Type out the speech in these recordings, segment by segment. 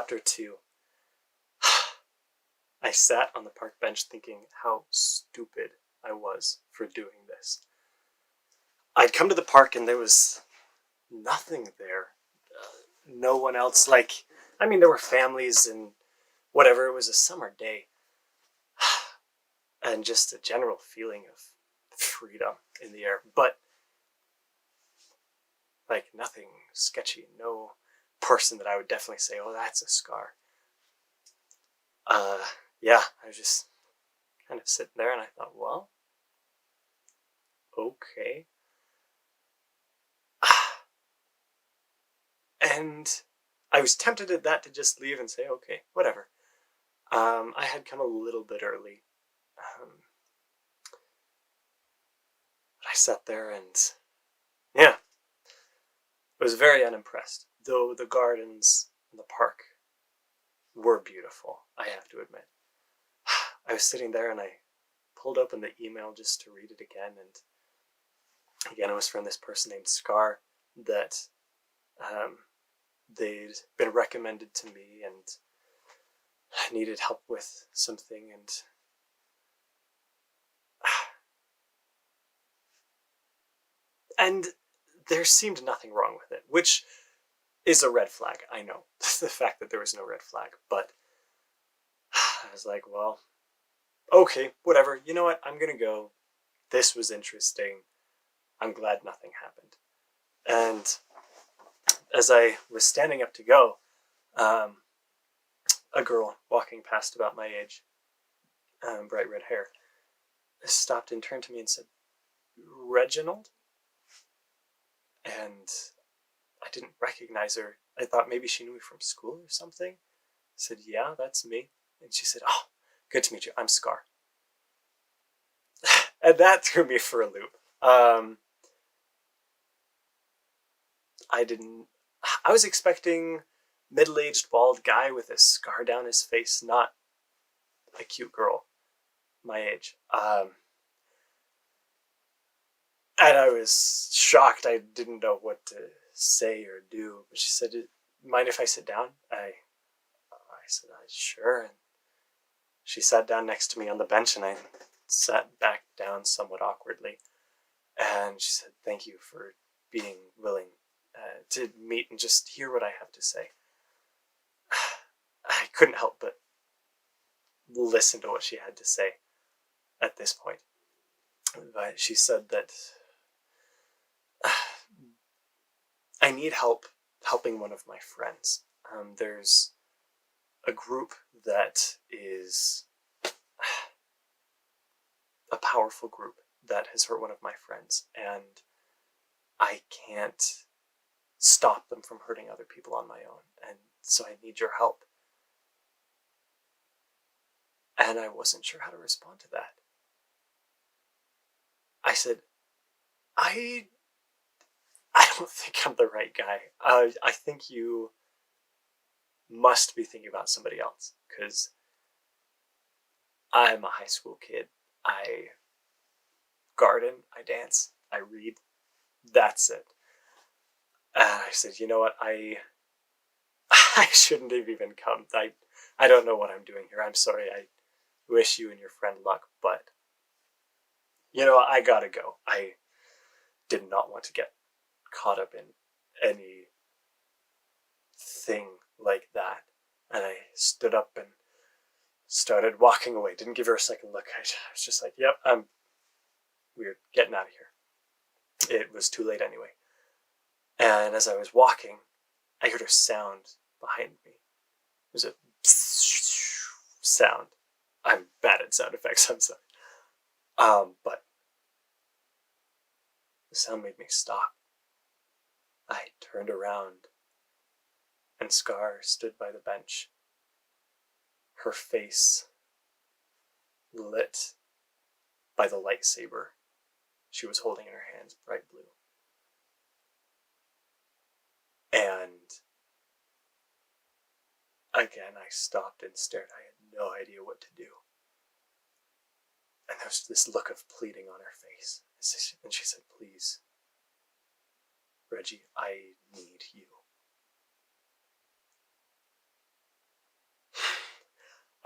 Chapter 2. I sat on the park bench thinking how stupid I was for doing this. I'd come to the park and there was nothing there. No one else. There were families and whatever. It was a summer day. And just a general feeling of freedom in the air. But, nothing sketchy. No person that I would definitely say, oh, that's a scar. Yeah, I was just kind of sitting there and I thought, well, okay. And I was tempted at that to just leave and say, okay, whatever. I had come a little bit early. I sat there and, yeah, I was very unimpressed. Though the gardens and the park were beautiful, I have to admit. I was sitting there and I pulled open the email just to read it again. And again, it was from this person named Scar that they'd been recommended to me and I needed help with something. And there seemed nothing wrong with it, which is a red flag. I know the fact that there was no red flag, but I was like, well, okay, whatever. You know what? I'm going to go. This was interesting. I'm glad nothing happened. And as I was standing up to go, a girl walking past about my age, bright red hair, stopped and turned to me and said, Reginald? And I didn't recognize her. I thought maybe she knew me from school or something. I said, yeah, that's me. And she said, oh, good to meet you. I'm Scar. And that threw me for a loop. I was expecting middle-aged bald guy with a scar down his face, not a cute girl my age. And I was shocked. I didn't know what to say or do. But she said, mind if I sit down? I said, sure. And she sat down next to me on the bench and I sat back down somewhat awkwardly. And she said, thank you for being willing to meet and just hear what I have to say. I couldn't help but listen to what she had to say at this point. But she said that I need help helping one of my friends. There's a group that is a powerful group that has hurt one of my friends, and I can't stop them from hurting other people on my own, and so I need your help. And I wasn't sure how to respond to that. I said, I don't think I'm the right guy. I think you must be thinking about somebody else, because I'm a high school kid. I garden, I dance, I read. That's it. And I said, you know what? I shouldn't have even come. I don't know what I'm doing here. I'm sorry. I wish you and your friend luck, but I gotta go. I did not want to get caught up in anything like that. And I stood up and started walking away. Didn't give her a second look. I was just like, yep, we're getting out of here. It was too late anyway. And as I was walking, I heard a sound behind me. It was a sound. I'm bad at sound effects, I'm sorry. But the sound made me stop. I turned around, and Scar stood by the bench, her face lit by the lightsaber she was holding in her hands, bright blue. And again, I stopped and stared. I had no idea what to do. And there was this look of pleading on her face. And she said, please, Reggie, I need you.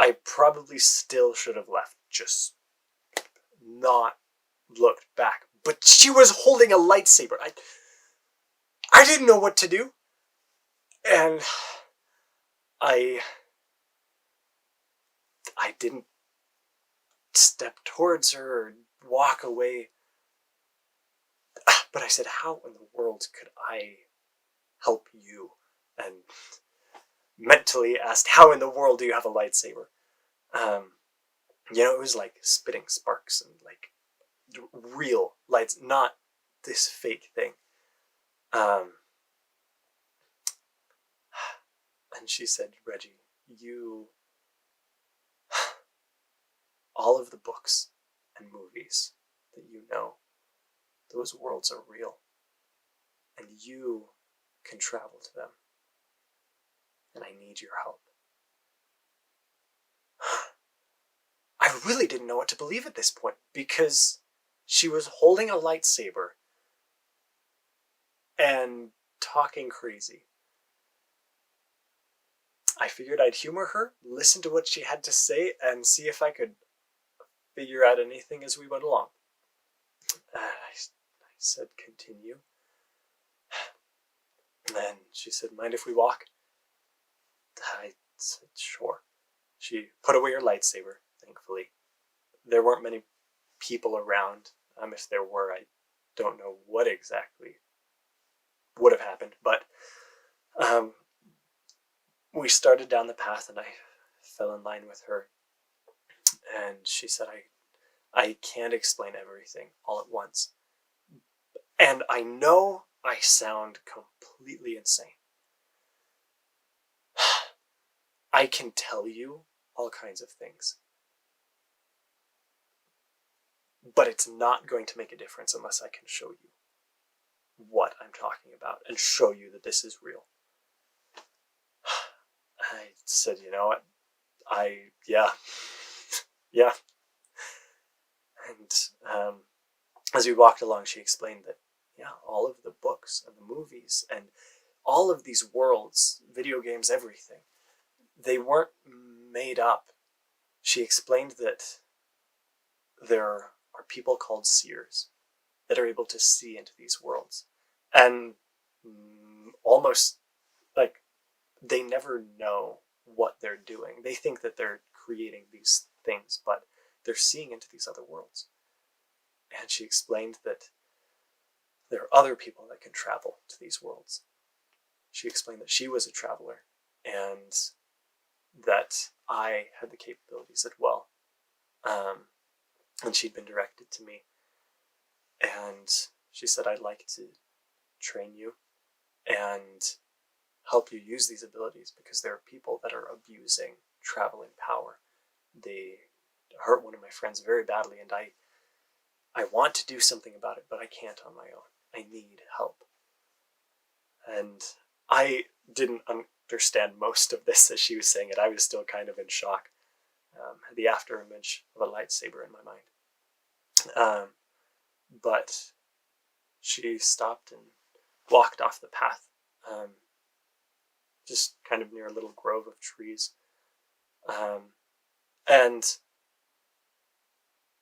I probably still should have left, just not looked back. But she was holding a lightsaber. I didn't know what to do. And I didn't step towards her or walk away. But I said, how in the world could I help you? And mentally asked, how in the world do you have a lightsaber? It was like spitting sparks and like real lights, not this fake thing. And she said, Reggie, all of the books and movies that you know, those worlds are real. And you can travel to them. And I need your help. I really didn't know what to believe at this point, because she was holding a lightsaber and talking crazy. I figured I'd humor her, listen to what she had to say, and see if I could figure out anything as we went along. I said, continue. And then she said, mind if we walk? I said, sure. She put away her lightsaber, thankfully. There weren't many people around. If there were, I don't know what exactly would have happened. But we started down the path, and I fell in line with her. And she said, I can't explain everything all at once. And I know I sound completely insane. I can tell you all kinds of things. But it's not going to make a difference unless I can show you what I'm talking about and show you that this is real. I said, you know what? Yeah. And as we walked along, she explained that, all of the books and the movies and all of these worlds, video games, everything, they weren't made up. She explained that there are people called seers that are able to see into these worlds. And almost like they never know what they're doing. They think that they're creating these things, but they're seeing into these other worlds. And she explained that there are other people that can travel to these worlds. She explained that she was a traveler and that I had the capabilities as well. And she'd been directed to me. And she said, I'd like to train you and help you use these abilities, because there are people that are abusing traveling power. They hurt one of my friends very badly, and I want to do something about it, but I can't on my own. I need help. And I didn't understand most of this as she was saying it. I was still kind of in shock. The after image of a lightsaber in my mind. But she stopped and walked off the path, just kind of near a little grove of trees. And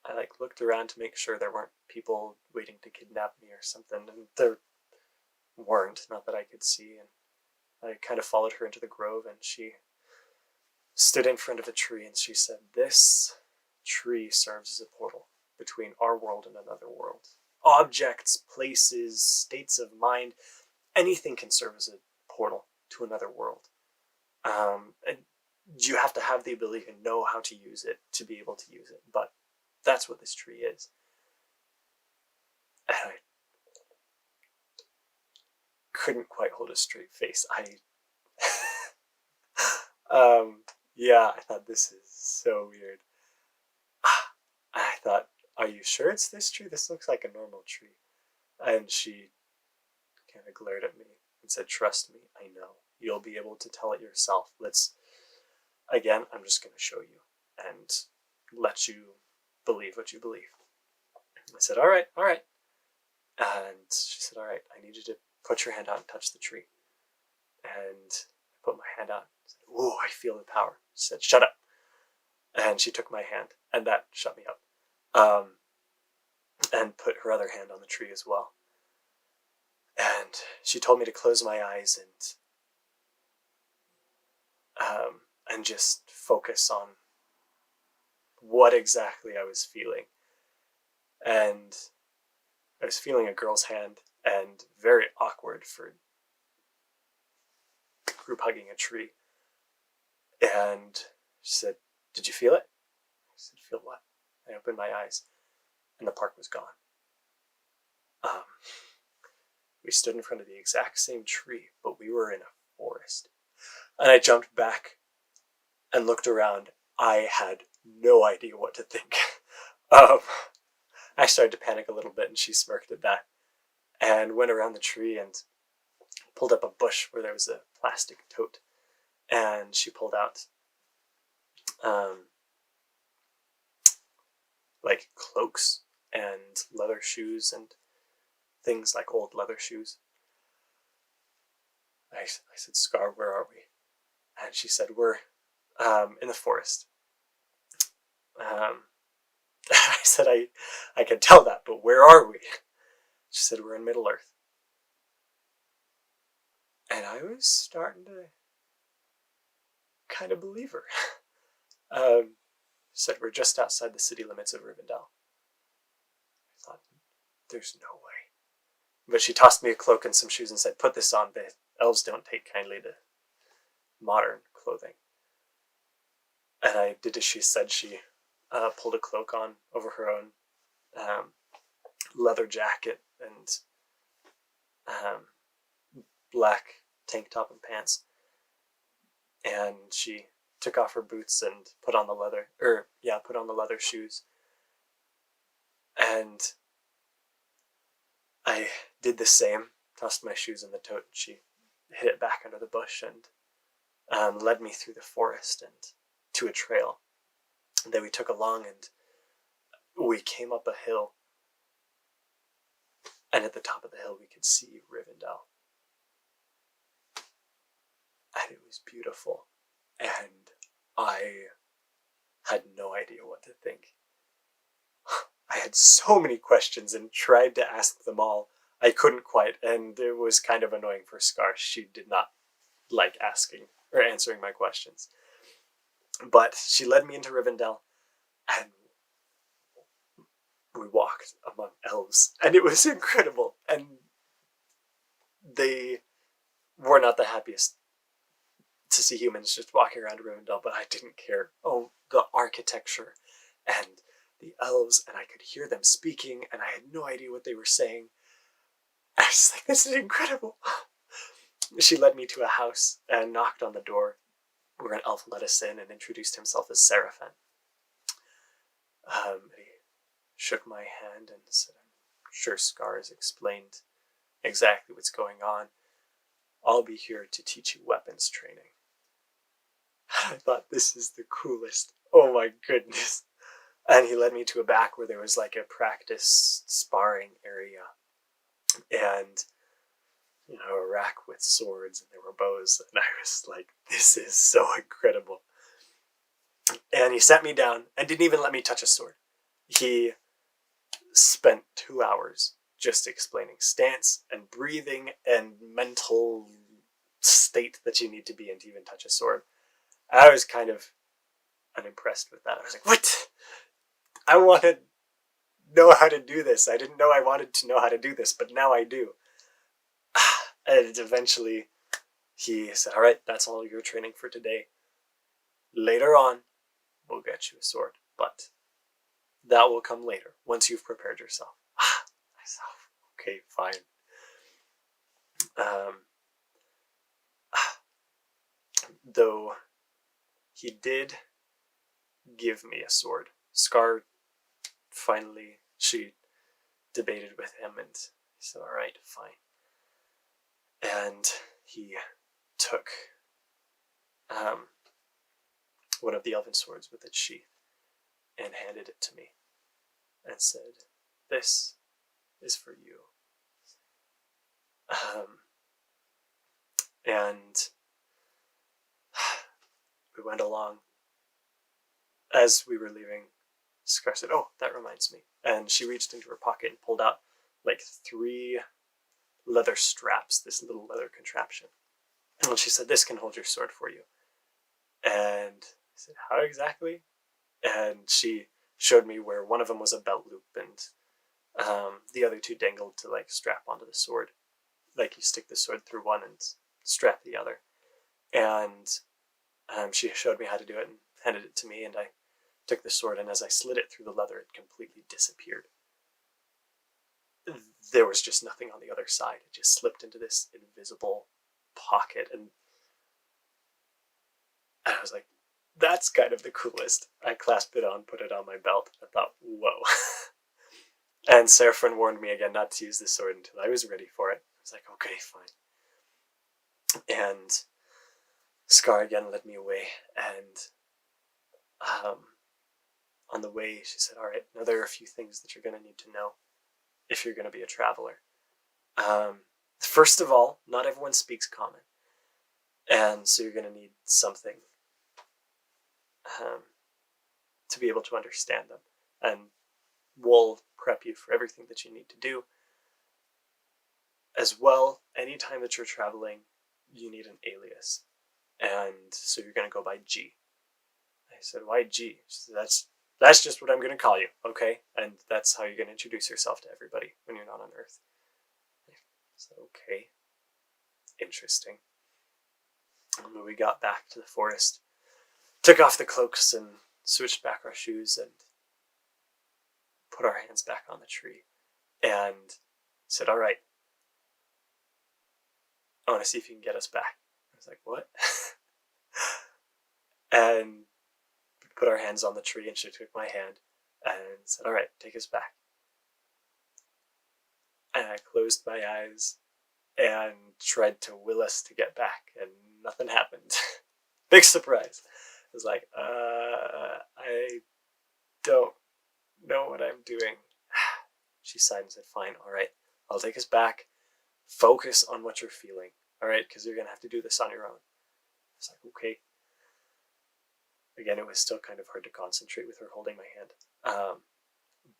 I looked around to make sure there weren't people waiting to kidnap me or something, and there weren't, not that I could see. And I kind of followed her into the grove, and she stood in front of a tree, and she said, this tree serves as a portal between our world and another world. Objects, places, states of mind, anything can serve as a portal to another world. And you have to have the ability to know how to use it to be able to use it, but that's what this tree is. And I couldn't quite hold a straight face. I thought, this is so weird. I thought, are you sure it's this tree? This looks like a normal tree. And she kind of glared at me and said, trust me, I know. You'll be able to tell it yourself. Again, I'm just going to show you and let you believe what you believe. I said, all right. And she said, all right, I need you to put your hand out and touch the tree. And I put my hand out. I said, oh, I feel the power. She said, shut up. And she took my hand, and that shut me up. And put her other hand on the tree as well. And she told me to close my eyes and just focus on what exactly I was feeling. And I was feeling a girl's hand, and very awkward for group hugging a tree. And she said, "Did you feel it?" I said, "Feel what?" I opened my eyes, and the park was gone. We stood in front of the exact same tree, but we were in a forest. And I jumped back and looked around. I had no idea what to think. I started to panic a little bit, and she smirked at that and went around the tree and pulled up a bush where there was a plastic tote. And she pulled out like cloaks and leather shoes and things, like old leather shoes. I said, "Scar, where are we?" And she said, "We're in the forest." I said, I can tell that, but where are we?" She said, "We're in Middle Earth." And I was starting to kind of believe her. She said, "We're just outside the city limits of Rivendell." I thought, there's no way. But she tossed me a cloak and some shoes and said, "Put this on. The elves don't take kindly to modern clothing." And I did as she said. She pulled a cloak on over her own leather jacket and black tank top and pants. And she took off her boots and put on the leather shoes. And I did the same, tossed my shoes in the tote, and she hid it back under the bush and led me through the forest and to a trail that we took along, and we came up a hill, and at the top of the hill we could see Rivendell. And it was beautiful, and I had no idea what to think. I had so many questions and tried to ask them all. I couldn't quite, and it was kind of annoying for Scar. She did not like asking or answering my questions. But she led me into Rivendell, and we walked among elves, and it was incredible. And they were not the happiest to see humans just walking around Rivendell, but I didn't care. Oh, the architecture and the elves, and I could hear them speaking, and I had no idea what they were saying. I was like, this is incredible. She led me to a house and knocked on the door, where an elf let us in and introduced himself as Seraphim. He shook my hand and said, "I'm sure Scar has explained exactly what's going on. I'll be here to teach you weapons training." I thought, this is the coolest. Oh my goodness. And he led me to a back where there was like a practice sparring area. And, a rack with swords, and there were bows. And I was like, this is so incredible. And he sat me down and didn't even let me touch a sword. He spent 2 hours just explaining stance and breathing and mental state that you need to be in to even touch a sword. I was kind of unimpressed with that. I was like, what? I want to know how to do this. I didn't know I wanted to know how to do this, but now I do. And eventually he said, "All right, that's all your training for today. Later on, we'll get you a sword, but that will come later, once you've prepared yourself." I said, "Okay, fine." Though he did give me a sword. Scar finally, she debated with him, and he said, "All right, fine." And he took one of the elven swords with its sheath and handed it to me and said, "This is for you." And we went along, as we were leaving, Scar said, "Oh, that reminds me." And she reached into her pocket and pulled out like 3 leather straps, this little leather contraption. And she said, "This can hold your sword for you." And I said, "How exactly?" And she showed me where one of them was a belt loop, and the other 2 dangled to like strap onto the sword. Like you stick the sword through one and strap the other. And she showed me how to do it and handed it to me, and I took the sword, and as I slid it through the leather, it completely disappeared. There was just nothing on the other side. It just slipped into this invisible pocket, and I was like, that's kind of the coolest. I clasped it on, put it on my belt. I thought, whoa. And Seraphine warned me again not to use the sword until I was ready for it. I was like, okay, fine. And Scar again led me away, and on the way she said, "All right, now there are a few things that you're going to need to know if you're going to be a traveler. First of all, not everyone speaks common, and so you're going to need something to be able to understand them, and we'll prep you for everything that you need to do. As well, anytime that you're traveling, you need an alias, and so you're going to go by G." I said, "Why G?" She said, that's just what I'm going to call you, okay? And that's how you're going to introduce yourself to everybody when you're not on Earth. I said, okay, interesting. And when we got back to the forest, took off the cloaks and switched back our shoes and put our hands back on the tree and said, "All right, I want to see if you can get us back." I was like, "What?" And we put our hands on the tree, and she took my hand and said, "All right, take us back." And I closed my eyes and tried to will us to get back, and nothing happened. Big surprise. I was like, I don't know what I'm doing. She sighed and said, "Fine, all right, I'll take us back. Focus on what you're feeling, all right, because you're going to have to do this on your own." I was like, okay. Again, it was still kind of hard to concentrate with her holding my hand.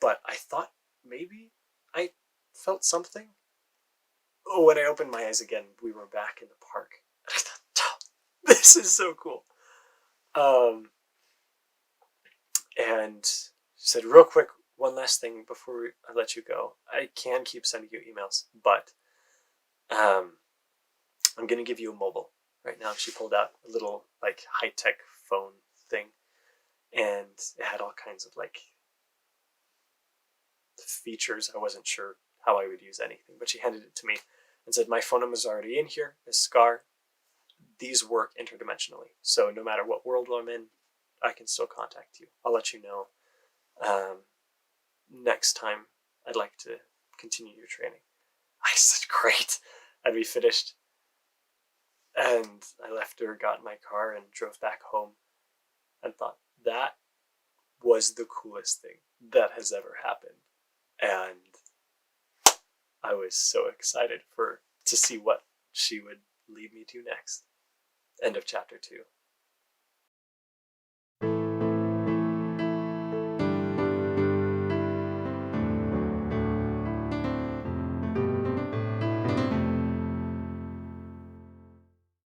But I thought maybe I felt something. Oh, when I opened my eyes again, we were back in the park. And I thought, oh, this is so cool. And she said, "Real quick, one last thing before I let you go. I can keep sending you emails, but I'm going to give you a mobile right now." She pulled out a little like high-tech phone thing, and it had all kinds of like features. I wasn't sure how I would use anything, but she handed it to me and said, "My phone number is already in here, Miss Scar. These work interdimensionally, so no matter what world I'm in, I can still contact you. I'll let you know next time I'd like to continue your training." I said, "Great." And we finished, and I left her, got in my car, and drove back home, and thought, that was the coolest thing that has ever happened. And I was so excited to see what she would lead me to next. End of chapter 2.